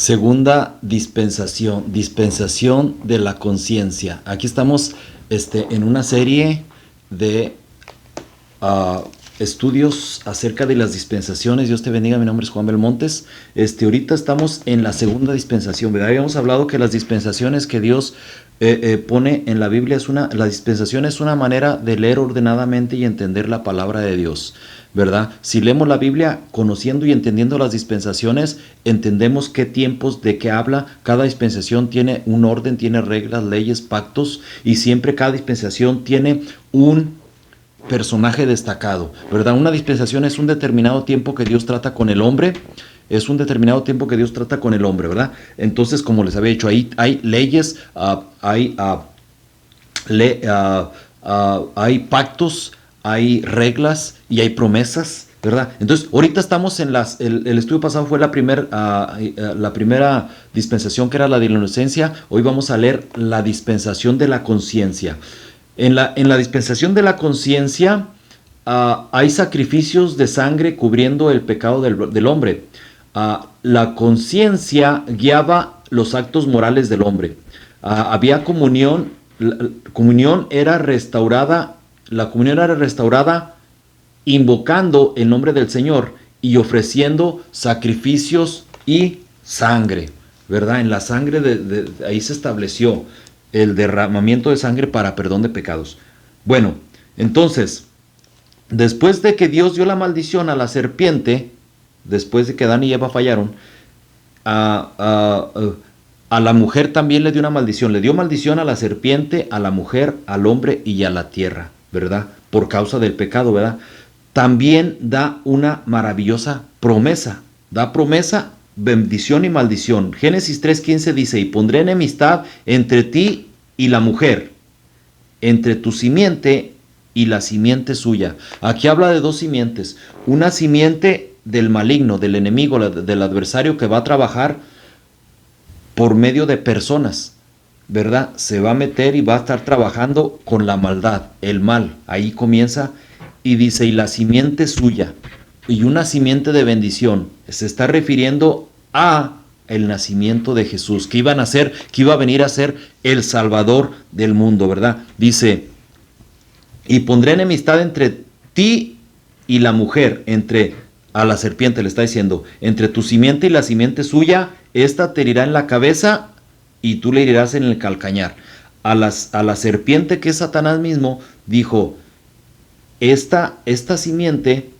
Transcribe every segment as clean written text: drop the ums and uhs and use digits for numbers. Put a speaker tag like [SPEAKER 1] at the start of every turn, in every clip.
[SPEAKER 1] Segunda dispensación, dispensación de la conciencia. Aquí estamos en una serie de estudios acerca de las dispensaciones. Dios te bendiga, mi nombre es Juan Belmontes. Ahorita estamos en la segunda dispensación, ¿verdad? Habíamos hablado que las dispensaciones que Dios pone en la Biblia la dispensación es una manera de leer ordenadamente y entender la palabra de Dios, ¿verdad? Si leemos la Biblia conociendo y entendiendo las dispensaciones, entendemos qué tiempos, de qué habla. Cada dispensación tiene un orden, tiene reglas, leyes, pactos, y siempre cada dispensación tiene un personaje destacado, ¿verdad? Una dispensación es un determinado tiempo que Dios trata con el hombre. Es un determinado tiempo que Dios trata con el hombre, ¿verdad? Entonces, como les había dicho, ahí hay leyes, hay pactos, hay reglas y hay promesas, ¿verdad? Entonces, ahorita estamos en el estudio pasado fue la primera dispensación, que era la de la inocencia. Hoy vamos a leer la dispensación de la conciencia. En la dispensación de la conciencia hay sacrificios de sangre cubriendo el pecado del hombre. La conciencia guiaba los actos morales del hombre. Había comunión. La comunión era restaurada invocando el nombre del Señor y ofreciendo sacrificios y sangre, ¿verdad? En la sangre ahí se estableció el derramamiento de sangre para perdón de pecados. Bueno, entonces, después de que Dios dio la maldición a la serpiente, después de que Adán y Eva fallaron, a la mujer también le dio una maldición. Le dio maldición a la serpiente, a la mujer, al hombre y a la tierra, ¿verdad? Por causa del pecado, ¿verdad? También da una maravillosa promesa. Da promesa, bendición y maldición. Génesis 3:15 dice: y pondré enemistad entre ti y la mujer, entre tu simiente y la simiente suya. Aquí habla de dos simientes. Una simiente del maligno, del enemigo, del adversario, que va a trabajar por medio de personas, ¿verdad? Se va a meter y va a estar trabajando con la maldad, el mal. Ahí comienza y dice: y la simiente suya. Y una simiente de bendición. Se está refiriendo a el nacimiento de Jesús, que iba a venir a ser el Salvador del mundo, ¿verdad? Dice: y pondré enemistad entre ti y la mujer, a la serpiente le está diciendo, entre tu simiente y la simiente suya, esta te herirá en la cabeza y tú le herirás en el calcañar. A la serpiente, que es Satanás mismo, dijo: esta simiente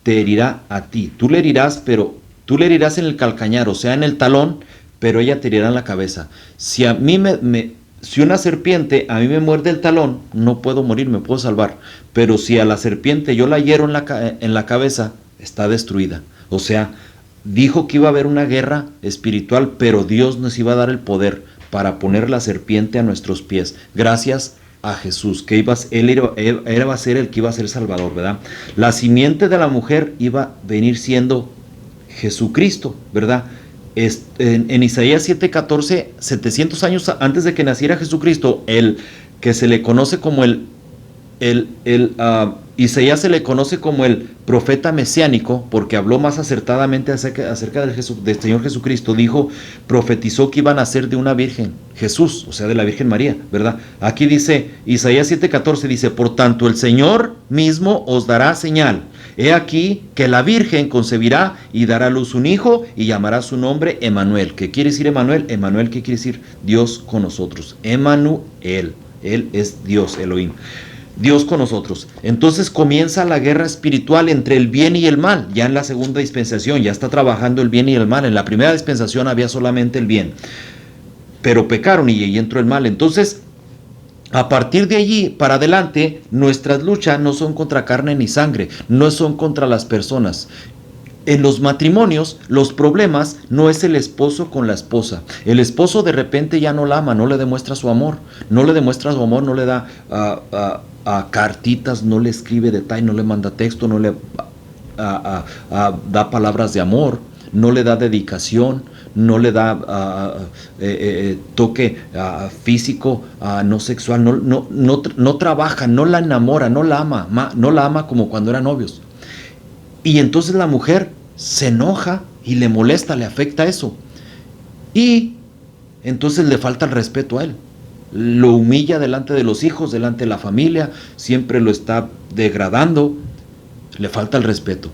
[SPEAKER 1] te herirá a ti. Tú le herirás, pero tú le herirás en el calcañar, o sea, en el talón, pero ella te herirá en la cabeza. Si una serpiente a mí me muerde el talón, no puedo morir, me puedo salvar. Pero si a la serpiente yo la hiero en la cabeza, está destruida. O sea, dijo que iba a haber una guerra espiritual, pero Dios nos iba a dar el poder para poner la serpiente a nuestros pies. Gracias a Jesús, que él iba a ser el que iba a ser Salvador, ¿verdad? La simiente de la mujer iba a venir siendo Jesucristo, ¿verdad? En Isaías 7:14, 700 años antes de que naciera Jesucristo, el que se le conoce como Isaías se le conoce como el profeta mesiánico, porque habló más acertadamente acerca del Señor Jesucristo. Profetizó que iba a nacer de una virgen, Jesús, o sea, de la Virgen María, ¿verdad? Aquí dice, Isaías 7:14 dice: por tanto el Señor mismo os dará señal. He aquí que la Virgen concebirá y dará a luz un hijo y llamará su nombre Emmanuel. ¿Qué quiere decir Emmanuel? Emmanuel, ¿qué quiere decir? Dios con nosotros. Emmanuel, Él es Dios, Elohim. Dios con nosotros. Entonces comienza la guerra espiritual entre el bien y el mal. Ya en la segunda dispensación ya está trabajando el bien y el mal. En la primera dispensación había solamente el bien, pero pecaron y ahí entró el mal. Entonces, a partir de allí para adelante, nuestras luchas no son contra carne ni sangre, no son contra las personas. En los matrimonios, los problemas no es el esposo con la esposa. El esposo de repente ya no la ama, no le demuestra su amor, no le da cartitas, no le escribe detalle, no le manda texto, no le da palabras de amor, no le da dedicación, no le da toque físico, no sexual, no trabaja, no la enamora, no la ama como cuando eran novios. Y entonces la mujer se enoja y le molesta, le afecta eso. Y entonces le falta el respeto a él. Lo humilla delante de los hijos, delante de la familia, siempre lo está degradando. Le falta el respeto.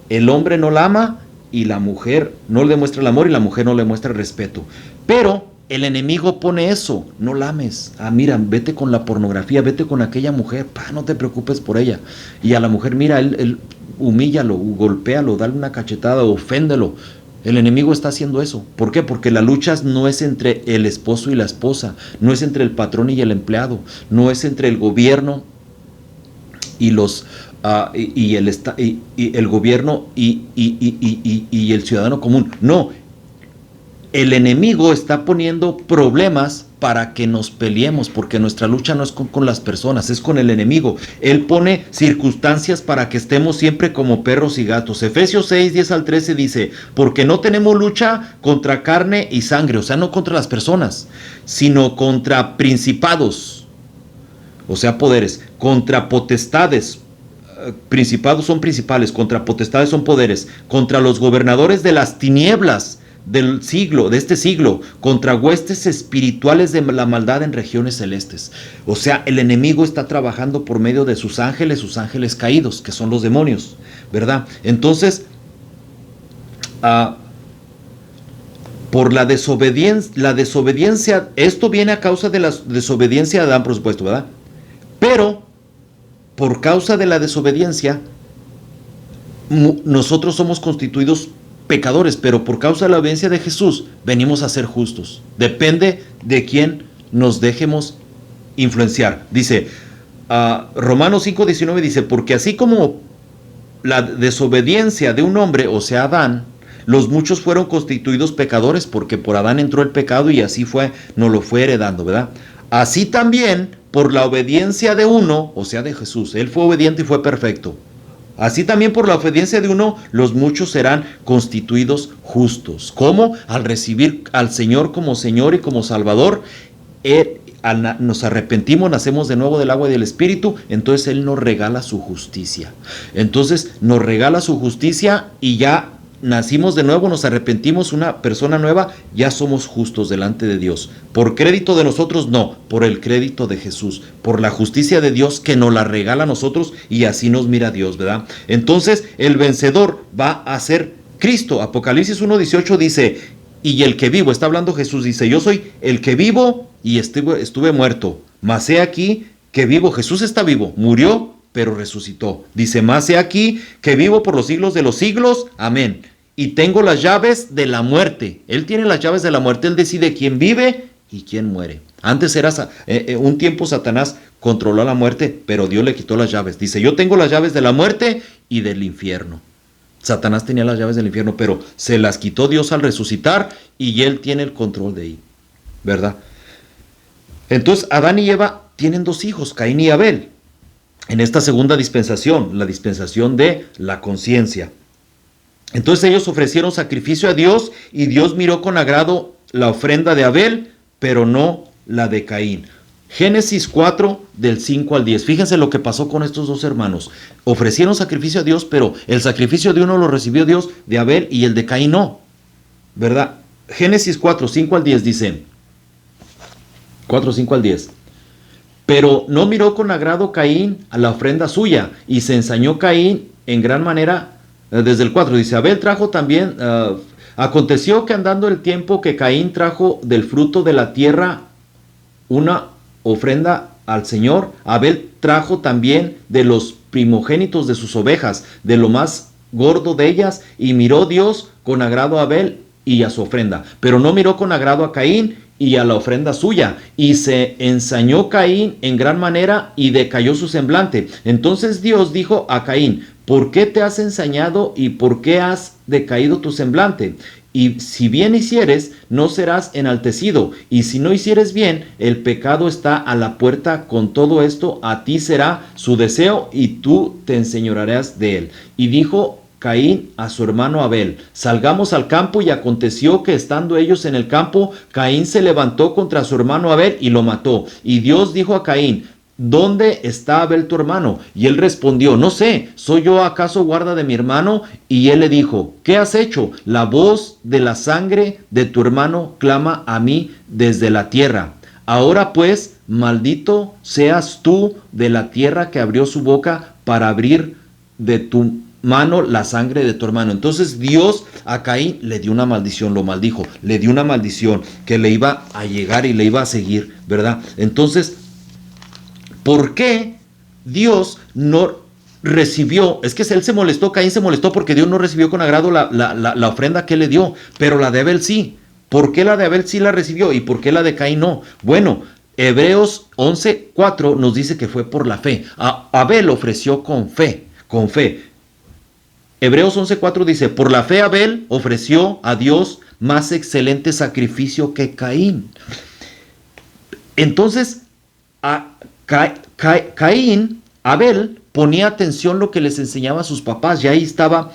[SPEAKER 1] El hombre no la ama y la mujer no le demuestra el amor y la mujer no le muestra el respeto. Pero el enemigo pone eso: no la ames. Mira, vete con la pornografía, vete con aquella mujer, no te preocupes por ella. Y a la mujer, mira, él humíllalo, golpéalo, dale una cachetada, oféndelo. El enemigo está haciendo eso. ¿Por qué? Porque la lucha no es entre el esposo y la esposa, no es entre el patrón y el empleado, no es entre el gobierno y los y el gobierno y el ciudadano común. No, el enemigo está poniendo problemas para que nos peleemos, porque nuestra lucha no es con las personas, es con el enemigo. Él pone circunstancias para que estemos siempre como perros y gatos. Efesios 6, 10 al 13 dice: porque no tenemos lucha contra carne y sangre, o sea, no contra las personas, sino contra principados, o sea, poderes, contra potestades. Principados son principales, contra potestades son poderes, contra los gobernadores de las tinieblas del siglo, de este siglo, contra huestes espirituales de la maldad en regiones celestes. O sea, el enemigo está trabajando por medio de sus ángeles caídos, que son los demonios, ¿verdad? Entonces, por la desobediencia, esto viene a causa de la desobediencia de Adán, por supuesto, ¿verdad? Pero por causa de la desobediencia, nosotros somos constituidos pecadores, pero por causa de la obediencia de Jesús venimos a ser justos. Depende de quién nos dejemos influenciar. Dice Romanos 5:19, dice: porque así como la desobediencia de un hombre, o sea, Adán, los muchos fueron constituidos pecadores, porque por Adán entró el pecado y así nos lo fue heredando, ¿verdad? Así también por la obediencia de uno, o sea, de Jesús, él fue obediente y fue perfecto. Así también por la obediencia de uno, los muchos serán constituidos justos. ¿Cómo? Al recibir al Señor como Señor y como Salvador, nos arrepentimos, nacemos de nuevo del agua y del Espíritu, entonces Él nos regala su justicia. Entonces nos regala su justicia y ya nacimos de nuevo, nos arrepentimos, una persona nueva, ya somos justos delante de Dios. Por crédito de nosotros, no, por el crédito de Jesús, por la justicia de Dios que nos la regala a nosotros y así nos mira Dios, ¿verdad? Entonces el vencedor va a ser Cristo. Apocalipsis 1:18 dice: y el que vivo, está hablando Jesús, dice: yo soy el que vivo y estuve muerto, mas he aquí que vivo. Jesús está vivo, murió, pero resucitó. Dice: mas he aquí que vivo por los siglos de los siglos, amén. Y tengo las llaves de la muerte. Él tiene las llaves de la muerte. Él decide quién vive y quién muere. Antes un tiempo Satanás controló la muerte, pero Dios le quitó las llaves. Dice: yo tengo las llaves de la muerte y del infierno. Satanás tenía las llaves del infierno, pero se las quitó Dios al resucitar y Él tiene el control de ahí, ¿verdad? Entonces Adán y Eva tienen dos hijos, Caín y Abel, en esta segunda dispensación, la dispensación de la conciencia. Entonces ellos ofrecieron sacrificio a Dios y Dios miró con agrado la ofrenda de Abel, pero no la de Caín. Génesis 4 del 5 al 10. Fíjense lo que pasó con estos dos hermanos. Ofrecieron sacrificio a Dios, pero el sacrificio de uno lo recibió Dios, de Abel, y el de Caín no, ¿verdad? Génesis 4, 5 al 10 dice: 4, 5 al 10. Pero no miró con agrado Caín a la ofrenda suya, y se ensañó Caín en gran manera. Desde el 4 dice: Abel trajo también, aconteció que andando el tiempo que Caín trajo del fruto de la tierra una ofrenda al Señor, Abel trajo también de los primogénitos de sus ovejas, de lo más gordo de ellas, y miró Dios con agrado a Abel y a su ofrenda, pero no miró con agrado a Caín y a la ofrenda suya, y se ensañó Caín en gran manera y decayó su semblante. Entonces Dios dijo a Caín: ¿por qué te has ensañado y por qué has decaído tu semblante? Y si bien hicieres, no serás enaltecido, y si no hicieres bien, el pecado está a la puerta. Con todo esto, a ti será su deseo, y tú te enseñorearás de él. Y dijo Caín a su hermano Abel: salgamos al campo. Y aconteció que estando ellos en el campo, Caín se levantó contra su hermano Abel y lo mató. Y Dios dijo a Caín: ¿dónde está Abel tu hermano? Y él respondió, no sé, ¿soy yo acaso guarda de mi hermano? Y él le dijo, ¿qué has hecho? La voz de la sangre de tu hermano clama a mí desde la tierra. Ahora pues, maldito seas tú de la tierra que abrió su boca para abrir de tu mano la sangre de tu hermano. Entonces Dios a Caín le dio una maldición, lo maldijo, le dio una maldición que le iba a llegar y le iba a seguir, ¿verdad? Entonces, ¿por qué Dios no recibió? Es que él se molestó, Caín se molestó porque Dios no recibió con agrado la ofrenda que le dio, pero la de Abel sí. ¿Por qué la de Abel sí la recibió y por qué la de Caín no? Bueno, Hebreos 11:4 nos dice que fue por la fe. Abel ofreció con fe, con fe. Hebreos 11:4 dice, por la fe Abel ofreció a Dios más excelente sacrificio que Caín. Entonces, Caín, Abel, ponía atención lo que les enseñaba a sus papás. Y ahí estaba,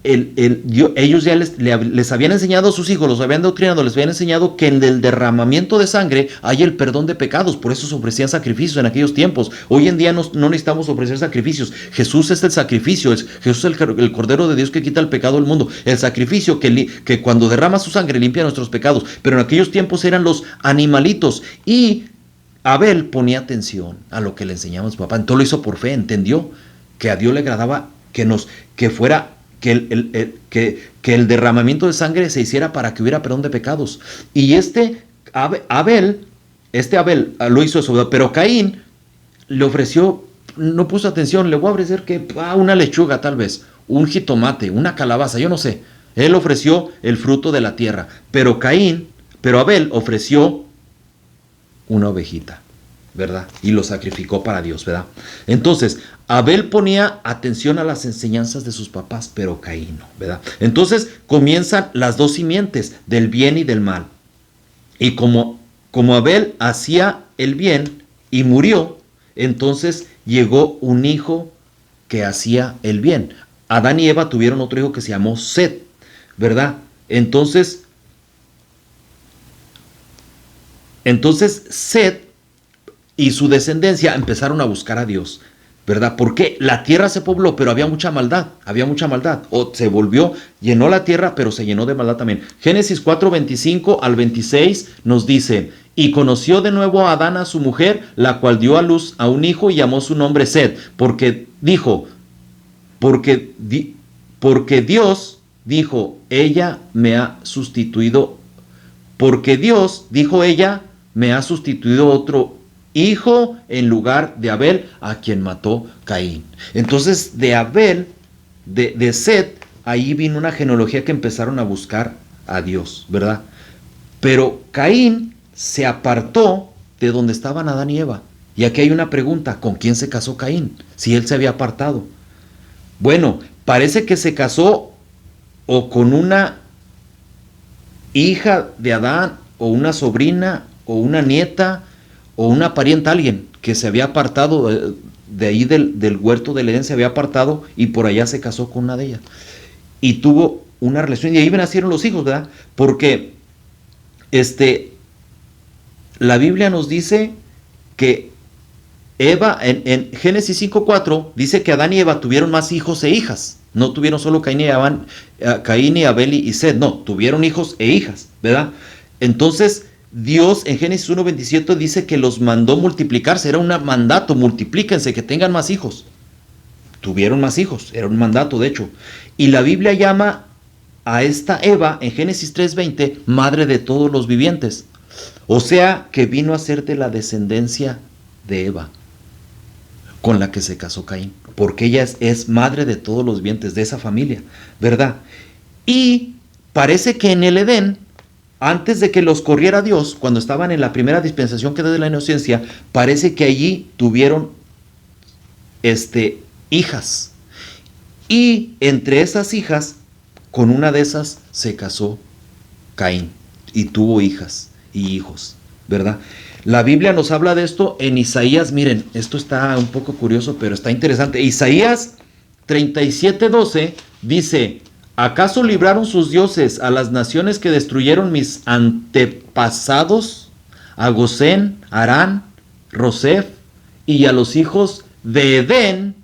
[SPEAKER 1] ellos ya les habían enseñado a sus hijos, los habían doctrinado, les habían enseñado que en el derramamiento de sangre hay el perdón de pecados. Por eso se ofrecían sacrificios en aquellos tiempos. Hoy en día no necesitamos ofrecer sacrificios. Jesús es el sacrificio. Jesús es el Cordero de Dios que quita el pecado del mundo. El sacrificio que cuando derrama su sangre limpia nuestros pecados. Pero en aquellos tiempos eran los animalitos. Y Abel ponía atención a lo que le enseñaba a su papá. Entonces lo hizo por fe, entendió que a Dios le agradaba que el derramamiento de sangre se hiciera para que hubiera perdón de pecados. Y Abel lo hizo eso, pero Caín le ofreció, no puso atención, le voy a ofrecer una lechuga tal vez, un jitomate, una calabaza, yo no sé. Él ofreció el fruto de la tierra, pero Abel ofreció una ovejita, ¿verdad? Y lo sacrificó para Dios, ¿verdad? Entonces, Abel ponía atención a las enseñanzas de sus papás, pero Caín no, ¿verdad? Entonces comienzan las dos simientes, del bien y del mal. Y como Abel hacía el bien y murió, entonces llegó un hijo que hacía el bien. Adán y Eva tuvieron otro hijo que se llamó Set, ¿verdad? Entonces Set y su descendencia empezaron a buscar a Dios, ¿verdad? Porque la tierra se pobló, pero había mucha maldad. O se llenó la tierra, pero se llenó de maldad también. Génesis 4:25 al 26 nos dice, y conoció de nuevo a Adán a su mujer, la cual dio a luz a un hijo y llamó su nombre Set, porque Dios dijo, ella me ha sustituido, porque Dios, dijo ella, me ha sustituido otro hijo en lugar de Abel, a quien mató Caín. Entonces, de Abel, de Set, ahí vino una genealogía que empezaron a buscar a Dios, ¿verdad? Pero Caín se apartó de donde estaban Adán y Eva. Y aquí hay una pregunta, ¿con quién se casó Caín? Si él se había apartado. Bueno, parece que se casó o con una hija de Adán, o una sobrina, o una nieta, o una parienta, alguien que se había apartado de ahí del huerto del Edén, se había apartado y por allá se casó con una de ellas. Y tuvo una relación, y ahí nacieron los hijos, ¿verdad? Porque la Biblia nos dice que Eva, en Génesis 5:4, dice que Adán y Eva tuvieron más hijos e hijas. No tuvieron solo Caín y Abel y Set, no, tuvieron hijos e hijas, ¿verdad? Entonces, Dios en Génesis 1:27 dice que los mandó multiplicarse, era un mandato, multiplíquense, que tengan más hijos. Tuvieron más hijos, era un mandato de hecho. Y la Biblia llama a esta Eva en Génesis 3:20 madre de todos los vivientes. O sea que vino a ser de la descendencia de Eva, con la que se casó Caín, porque ella es madre de todos los vivientes de esa familia, ¿verdad? Y parece que en el Edén, antes de que los corriera Dios, cuando estaban en la primera dispensación que es de la inocencia, parece que allí tuvieron hijas. Y entre esas hijas, con una de esas se casó Caín y tuvo hijas y hijos, ¿verdad? La Biblia nos habla de esto en Isaías. Miren, esto está un poco curioso, pero está interesante. Isaías 37:12 dice, ¿acaso libraron sus dioses a las naciones que destruyeron mis antepasados? A Gosén, Harán, Rosef y a los hijos de Edén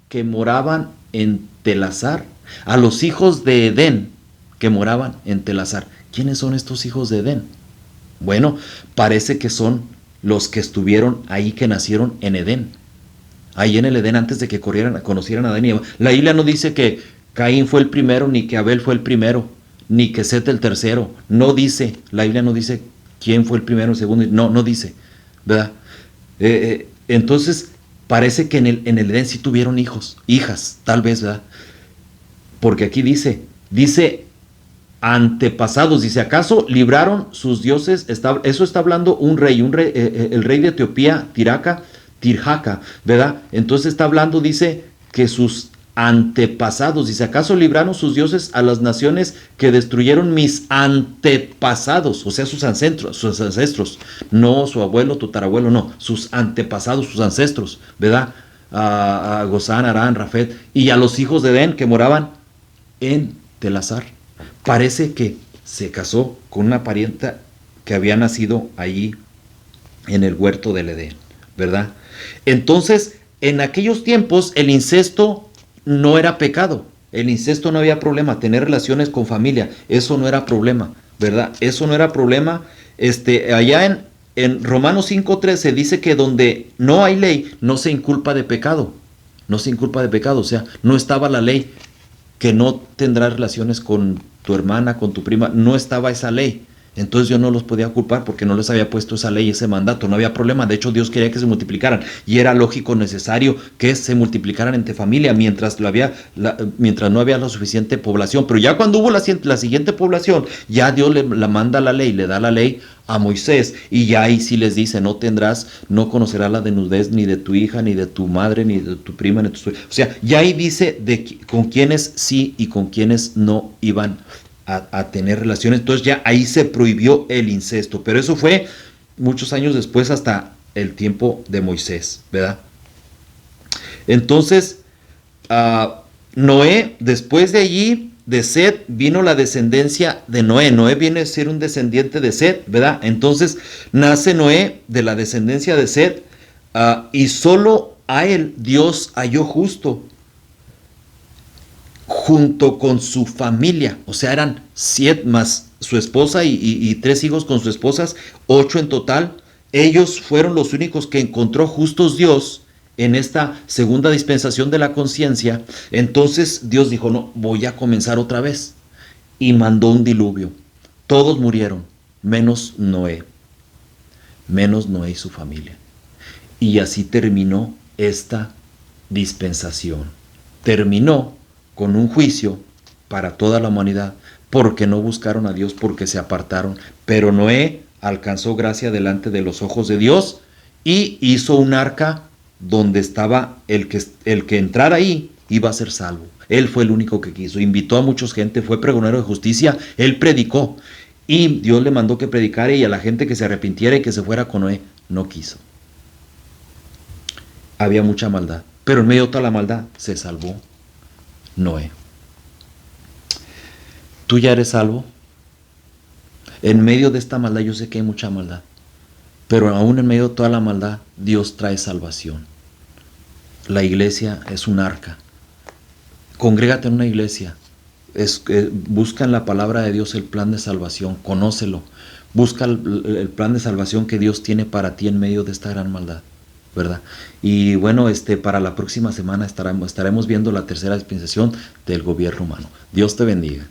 [SPEAKER 1] que moraban en Telazar. A los hijos de Edén que moraban en Telazar. ¿Quiénes son estos hijos de Edén? Bueno, parece que son los que estuvieron ahí, que nacieron en Edén. Ahí en el Edén, antes de que conocieran a Adán y Eva. La Biblia no dice que Caín fue el primero, ni que Abel fue el primero, ni que Set el tercero. No dice, la Biblia no dice quién fue el primero, el segundo. No dice, ¿verdad? Entonces, parece que en el Edén sí tuvieron hijos, hijas, tal vez, ¿verdad? Porque aquí dice antepasados, dice, ¿acaso libraron sus dioses? Eso está hablando un rey, el rey de Etiopía, Tirhaka, ¿verdad? Entonces está hablando, dice, que sus antepasados, dice, ¿acaso libraron sus dioses a las naciones que destruyeron mis antepasados? O sea, sus ancestros, no su abuelo, tatarabuelo, no, sus antepasados, sus ancestros, ¿verdad? A Gozán, Arán, Rafet, y a los hijos de Edén que moraban en Telazar. Parece que se casó con una parienta que había nacido allí en el huerto del Edén, ¿verdad? Entonces, en aquellos tiempos el incesto no era pecado, el incesto no había problema, tener relaciones con familia, eso no era problema, ¿verdad? Eso no era problema. Allá en Romanos 5:13 dice que donde no hay ley no se inculpa de pecado, no se inculpa de pecado, o sea, no estaba la ley que no tendrás relaciones con tu hermana, con tu prima, no estaba esa ley. Entonces yo no los podía culpar porque no les había puesto esa ley, ese mandato, no había problema. De hecho, Dios quería que se multiplicaran y era lógico, necesario que se multiplicaran entre familia mientras no había la suficiente población. Pero ya cuando hubo la siguiente población, ya Dios le manda la ley, le da la ley a Moisés, y ya ahí sí les dice, no conocerás la desnudez ni de tu hija, ni de tu madre, ni de tu prima, ni de tu... O sea, ya ahí dice con quienes sí y con quienes no iban a tener relaciones. Entonces ya ahí se prohibió el incesto, pero eso fue muchos años después, hasta el tiempo de Moisés, ¿verdad? Entonces, Noé, después de allí, de Set, vino la descendencia de Noé. Noé viene a ser un descendiente de Set, ¿verdad? Entonces nace Noé de la descendencia de Set, y solo a él Dios halló justo, junto con su familia. O sea, eran 7 más su esposa y 3 hijos con sus esposas, 8 en total. Ellos fueron los únicos que encontró justos Dios en esta segunda dispensación de la conciencia. Entonces Dios dijo, no, voy a comenzar otra vez. Y mandó un diluvio. Todos murieron, menos Noé y su familia. Y así terminó esta dispensación. Terminó con un juicio para toda la humanidad, porque no buscaron a Dios, porque se apartaron. Pero Noé alcanzó gracia delante de los ojos de Dios y hizo un arca donde estaba el que entrara ahí iba a ser salvo. Él fue el único que quiso. Invitó a mucha gente, fue pregonero de justicia, él predicó. Y Dios le mandó que predicara, y a la gente que se arrepintiera y que se fuera con Noé. No quiso. Había mucha maldad, pero en medio de toda la maldad se salvó Noé. ¿Tú ya eres salvo? En medio de esta maldad, yo sé que hay mucha maldad, pero aún en medio de toda la maldad, Dios trae salvación. La iglesia es un arca. Congrégate en una iglesia. Busca en la palabra de Dios el plan de salvación. Conócelo. Busca el plan de salvación que Dios tiene para ti en medio de esta gran maldad, ¿verdad? Y bueno, para la próxima semana estaremos viendo la tercera dispensación del gobierno humano. Dios te bendiga.